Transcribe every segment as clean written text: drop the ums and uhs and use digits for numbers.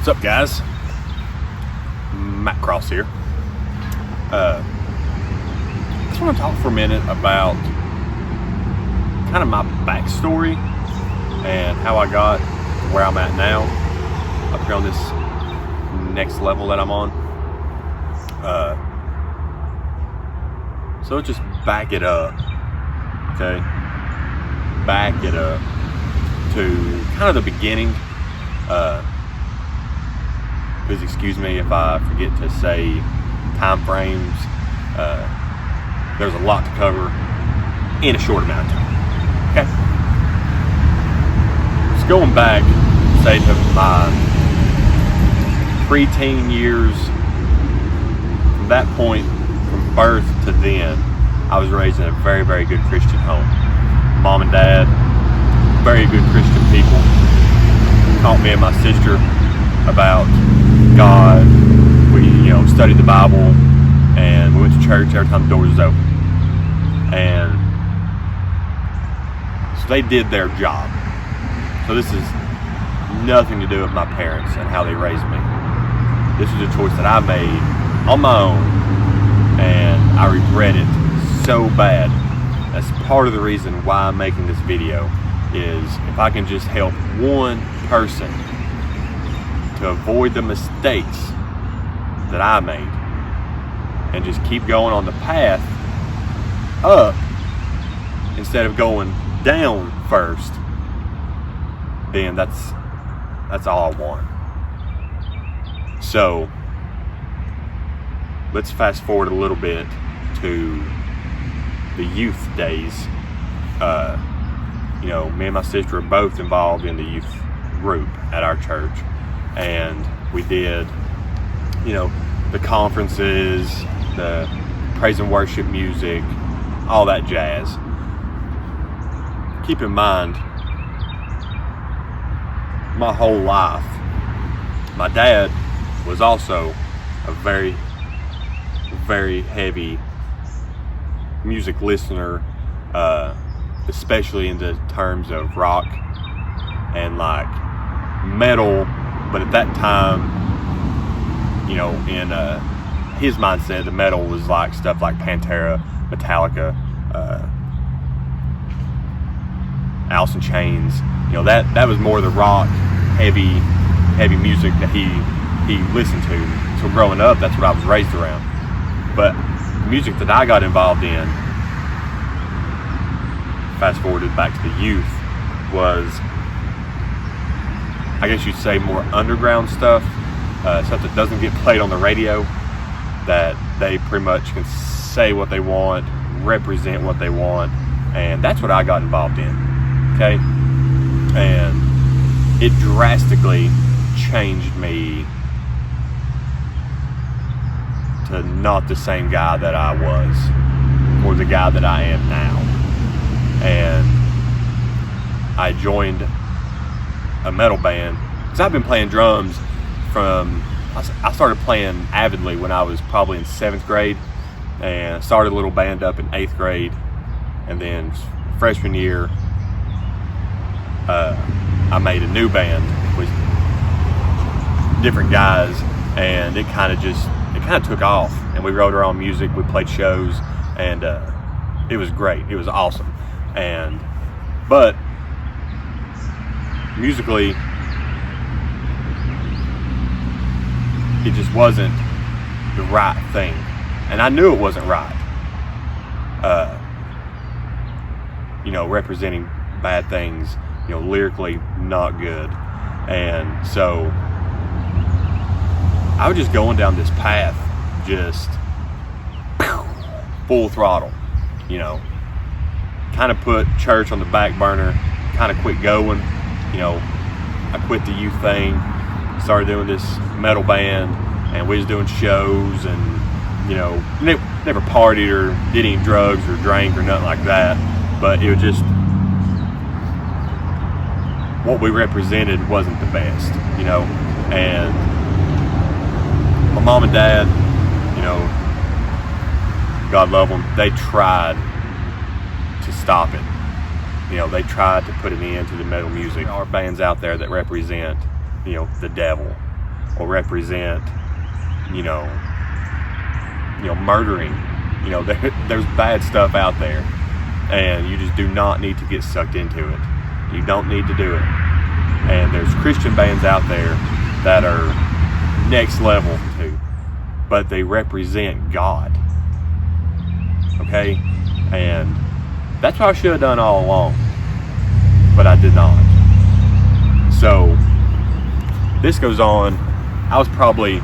What's up, guys? Matt Cross here. Just want to talk for a minute about kind of my backstory and how I got to where I'm at now, up here on this next level that I'm on. So let's just back it up, okay? Back it up to kind of the beginning. Please excuse me if I forget to say time frames. There's a lot to cover in a short amount of time. Okay. Just going back, say to my preteen years. From that point, from birth to then, I was raised in a very, very good Christian home. Mom and dad, very good Christian people. Taught me and my sister about God. We, studied the Bible, and we went to church every time the doors was open. And so they did their job. So this is nothing to do with my parents and how they raised me. This was a choice that I made on my own, and I regret it so bad. That's part of the reason why I'm making this video, is if I can just help one person to avoid the mistakes that I made and just keep going on the path up instead of going down first, then that's all I want. So let's fast forward a little bit to the youth days. Me and my sister are both involved in the youth group at our church, and we did the conferences, the praise and worship music, all that jazz. Keep in mind, my whole life, my dad was also a very, very heavy music listener, especially in the terms of rock and like metal. But at that time, in his mindset, the metal was like stuff like Pantera, Metallica, Alice in Chains. That was more the rock, heavy music that he listened to. So growing up, that's what I was raised around. But the music that I got involved in, fast forwarded back to the youth, was, I guess you'd say, more underground stuff, stuff that doesn't get played on the radio, that they pretty much can say what they want, represent what they want, and that's what I got involved in, okay? And it drastically changed me to not the same guy that I was, or the guy that I am now. And I joined a metal band, because I've been playing drums I started playing avidly when I was probably in 7th grade, and started a little band up in 8th grade, and then freshman year, I made a new band with different guys, and it kind of took off, and we wrote our own music, we played shows, and it was great, it was awesome. But musically, it just wasn't the right thing, and I knew it wasn't right. Representing bad things, lyrically not good, and so I was just going down this path, just full throttle, kind of put church on the back burner, kind of quit going. I quit the youth thing, started doing this metal band, and we was doing shows, and never partied or did any drugs or drank or nothing like that, but it was just what we represented wasn't the best, and my mom and dad, God love them, they tried to stop it. They tried to put an end to the metal music. There are bands out there that represent, the devil. or represent, you know, murdering. You know, there's bad stuff out there, and you just do not need to get sucked into it. You don't need to do it. And there's Christian bands out there that are next level too, but they represent God. Okay? And that's what I should have done all along, but I did not. So this goes on. I was probably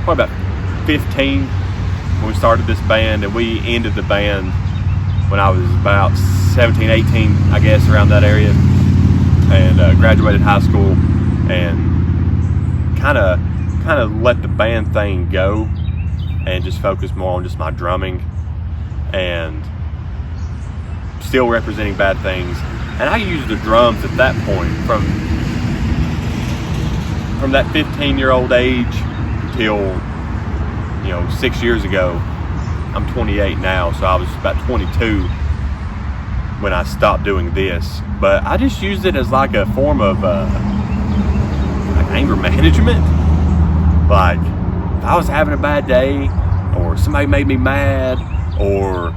about 15 when we started this band, and we ended the band when I was about 17, 18, I guess, around that area, and graduated high school, and kind of let the band thing go and just focus more on just my drumming, and still representing Bad Things. And I used the drums at that point from that 15-year-old age till 6 years ago. I'm 28 now, so I was about 22 when I stopped doing this. But I just used it as like a form of like anger management. Like if I was having a bad day, or somebody made me mad, or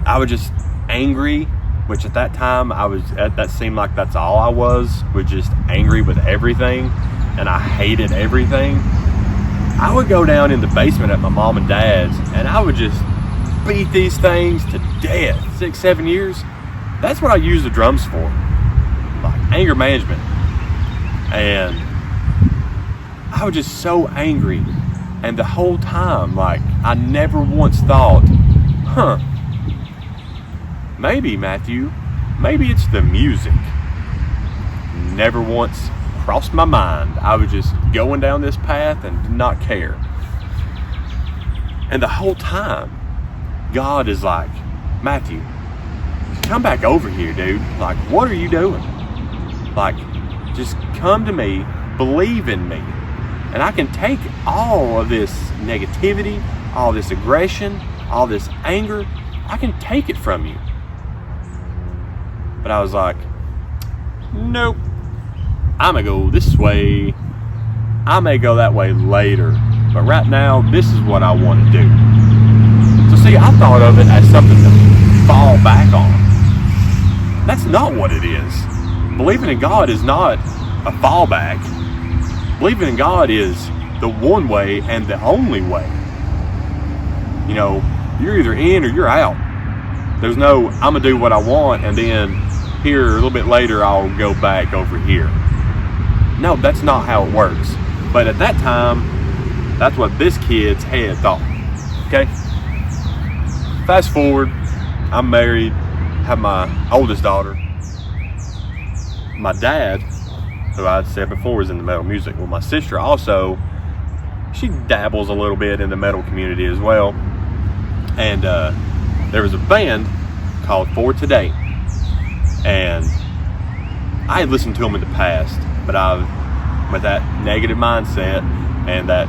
I was just angry, which at that time that seemed like that's all I was just angry with everything, and I hated everything. I would go down in the basement at my mom and dad's, and I would just beat these things to death. 6-7 years. That's what I use the drums for, like anger management. And I was just so angry, and the whole time, like, I never once thought, maybe, Matthew, maybe it's the music. Never once crossed my mind. I was just going down this path and did not care. And the whole time, God is like, Matthew, come back over here, dude. Like, what are you doing? Like, just come to me, believe in me, and I can take all of this negativity, all this aggression, all this anger, I can take it from you. But I was like, nope, I'm gonna go this way. I may go that way later, but right now, this is what I want to do. So see, I thought of it as something to fall back on. That's not what it is. Believing in God is not a fallback. Believing in God is the one way and the only way. You know, you're either in or you're out. There's no, I'm gonna do what I want, and then here a little bit later I'll go back over here. No, that's not how it works. But at that time, that's what this kid's head thought. Okay? Fast forward, I'm married, have my oldest daughter. My dad, who I said before, is in the metal music. Well, my sister also, she dabbles a little bit in the metal community as well. And there was a band called For Today. And I had listened to them in the past, but with that negative mindset and that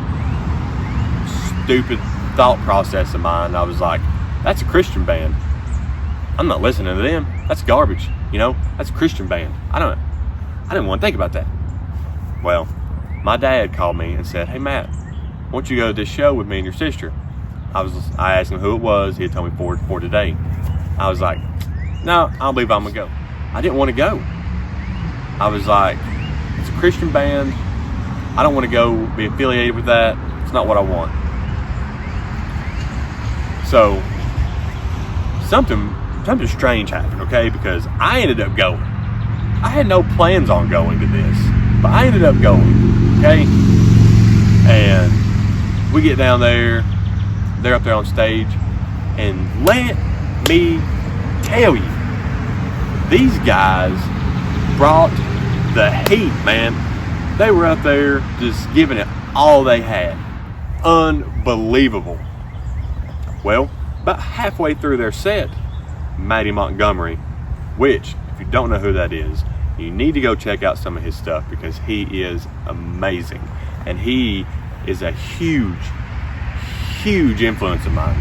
stupid thought process of mine, I was like, that's a Christian band. I'm not listening to them. That's garbage. That's a Christian band. I didn't want to think about that. Well, my dad called me and said, hey Matt, why don't you go to this show with me and your sister? I asked him who it was. He had told me For Today. I was like, no, I don't believe I'm gonna go. I didn't want to go. I was like, it's a Christian band. I don't want to go be affiliated with that. It's not what I want. So something strange happened, okay? Because I ended up going. I had no plans on going to this, but I ended up going, okay? And we get down there, they're up there on stage, and let me tell you, these guys brought the heat, man. They were up there just giving it all they had. Unbelievable. Well, about halfway through their set, Matty Montgomery, which, if you don't know who that is, you need to go check out some of his stuff, because he is amazing. And he is a huge influence of mine.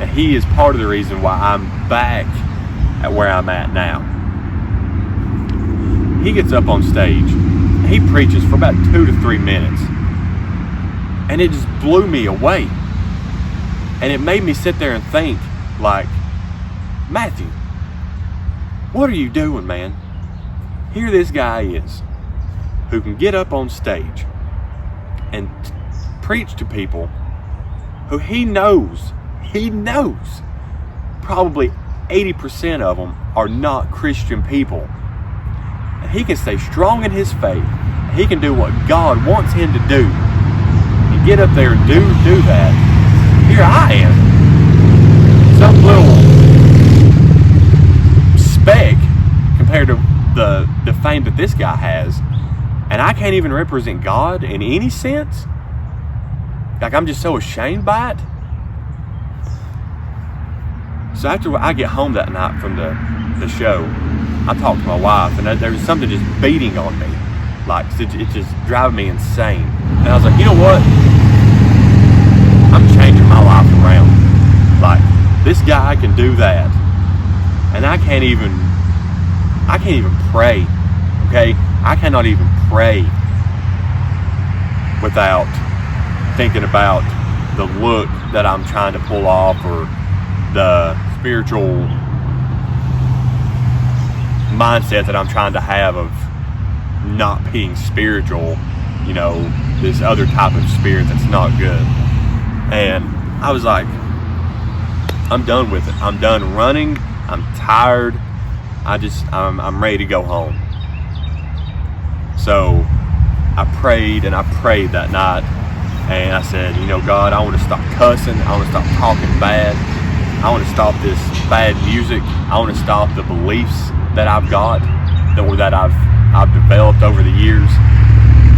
And he is part of the reason why I'm back at where I'm at now. He gets up on stage and he preaches for about 2 to 3 minutes. And it just blew me away. And it made me sit there and think, like, Matthew, what are you doing, man? Here this guy is, who can get up on stage and preach to people who he knows probably 80% of them are not Christian people. And he can stay strong in his faith. He can do what God wants him to do. And get up there and do that. Here I am. Some little speck compared to the fame that this guy has. And I can't even represent God in any sense. Like, I'm just so ashamed by it. So after I get home that night from the show, I talked to my wife, and there was something just beating on me. Like, it's just driving me insane. And I was like, you know what? I'm changing my life around. Like, this guy can do that. And I can't even pray. Okay? I cannot even pray without thinking about the look that I'm trying to pull off, or the spiritual mindset that I'm trying to have of not being spiritual, you know, this other type of spirit that's not good. And I was like, I'm done with it. I'm done running. I'm tired. I'm ready to go home. So I prayed and I prayed that night, and I said, you know, God, I want to stop cussing. I want to stop talking bad. I want to stop this bad music. I want to stop the beliefs that I've got, that I've developed over the years.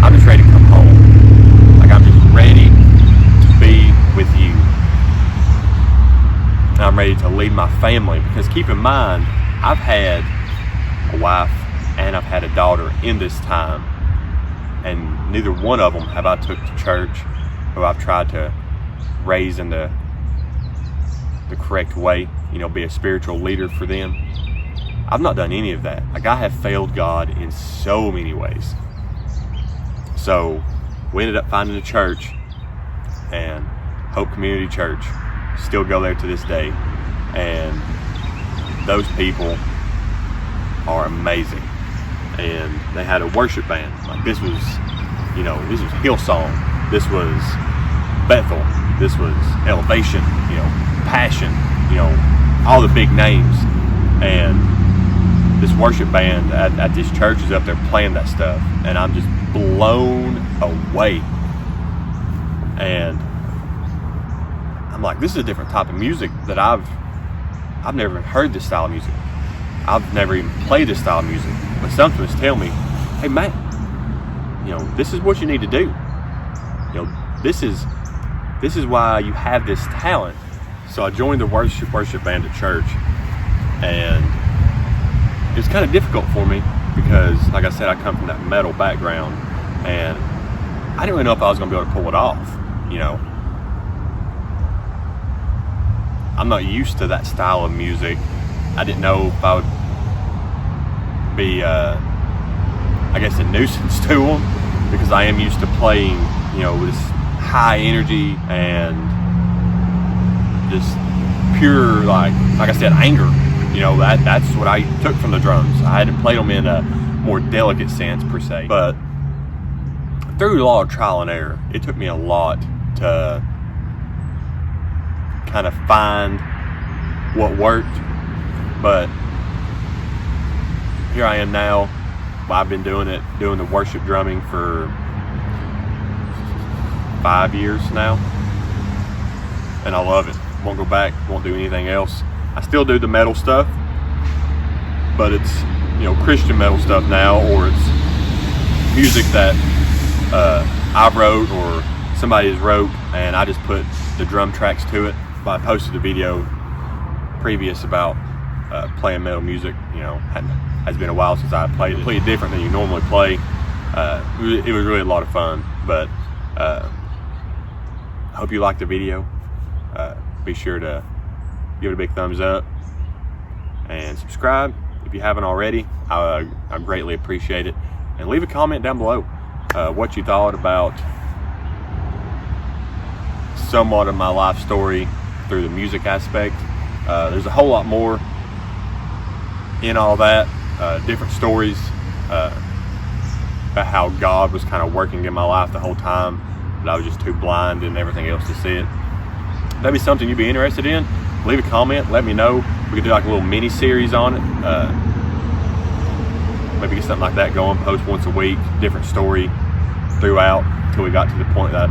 I'm just ready to come home. Like, I'm just ready to be with you. And I'm ready to lead my family, because keep in mind, I've had a wife and I've had a daughter in this time, and neither one of them have I took to church, who I've tried to raise in the correct way, you know, be a spiritual leader for them. I've not done any of that. Like, I have failed God in so many ways. So we ended up finding a church, and Hope Community Church. Still go there to this day, and those people are amazing. And they had a worship band. Like, this was Hillsong, this was Bethel, this was Elevation, you know, Passion, you know, all the big names. And this worship band at this church is up there playing that stuff, and I'm just blown away. And I'm like, this is a different type of music that I've never heard this style of music. I've never even played this style of music. But something was telling me, hey man, you know, this is what you need to do. You know, this is why you have this talent. So I joined the worship band at church, and it was kind of difficult for me because, like I said, I come from that metal background, and I didn't really know if I was going to be able to pull it off. You know, I'm not used to that style of music. I didn't know if I would be, I guess, a nuisance to them, because I am used to playing, you know, with high energy and just pure, like I said, anger. You know, that's what I took from the drums. I hadn't played them in a more delicate sense per se, but through a lot of trial and error, it took me a lot to kind of find what worked. But here I am now. I've been doing the worship drumming for 5 years now, and I love it. Won't go back, won't do anything else. I still do the metal stuff, but it's, you know, Christian metal stuff now, or it's music that I wrote or somebody has wrote, and I just put the drum tracks to it. But I posted a video previous about playing metal music. You know, has been a while since I played it. Completely different than you normally play. It was really a lot of fun. But I hope you liked the video. Be sure to give it a big thumbs up and subscribe if you haven't already. I greatly appreciate it. And leave a comment down below what you thought about somewhat of my life story through the music aspect. There's a whole lot more in all that, different stories about how God was kind of working in my life the whole time, but I was just too blind and everything else to see it. That'd be something you'd be interested in. Leave a comment, let me know. We could do like a little mini series on it. Maybe get something like that going, post once a week, different story throughout until we got to the point that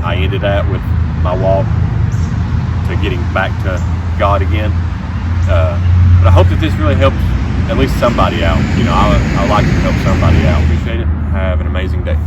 I ended at with my walk to getting back to God again. But I hope that this really helped at least somebody out. You know, I like to help somebody out. Appreciate it. Have an amazing day.